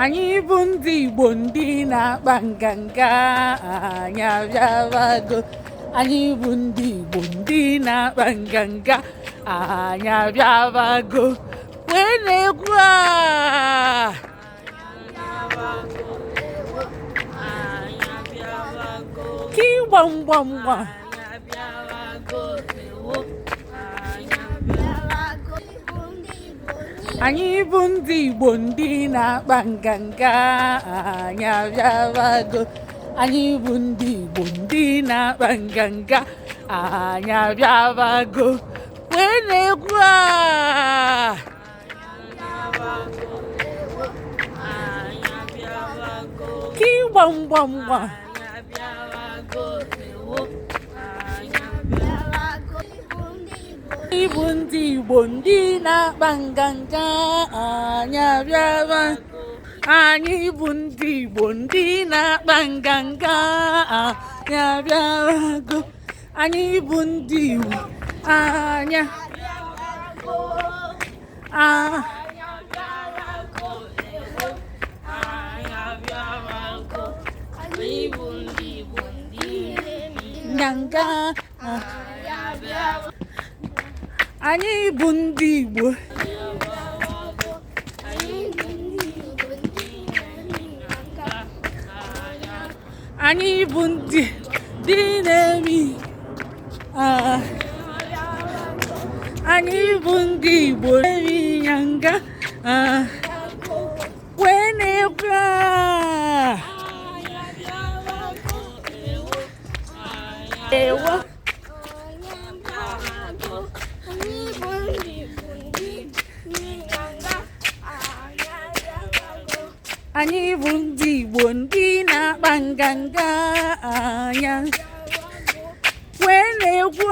Anyị bụ ndị Igbo ndị na-akpa nganga anyị abịabago. Anyị bụ ndị Igbo ndị na-akpa nganga anyị abịabago. Wee na-egwu a ki gbam gbam gbam. Anyị bụ ndị Igbo ndị na-akpa nganga anyị abịabago. Anyị bụ ndị Igbo ndị na-akpa nganga anyị abịabago. Wee na-egwu a ki gbam gbam gbam. Anyị bụ ndị Igbo ndị na-akpa nganga anyị abịabago. Anyị bụ ndị Igbo ndị na-akpa nganga anyị abịabago. Anyị bụ ndị Igbo anyị nganga anyị bụ ndị Igbo. Anyị bụ ndị na-emi anyị bụ ndị Igbo na-emi nyanga wee na-egwu ewo. Anyị bụ ndị Igbo ndị na-akpa nganga anya wee na-egwu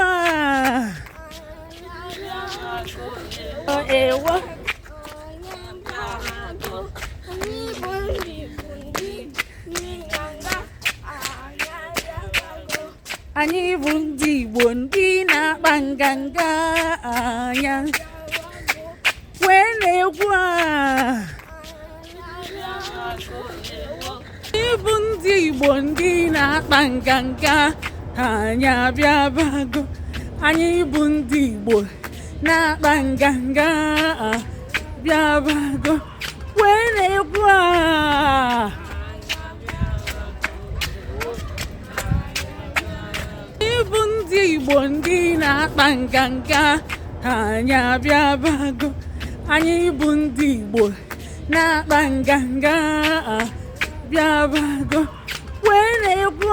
ewo. Anyị bụ ndị Igbo ndị na-akpa nganga anya wee na-egwu Anyị bụ ndị Igbo ndị na-akpa nganga anyị abịabago. Anyị bụ ndị Igbo na-akpa nganga abịabago wee na-egwu Anyị bụ ndị Igbo ndị na-akpa nganga anyị abịabago. Anyị bụ ndị Igbo na-akpa nganga abịabago wee na-egwu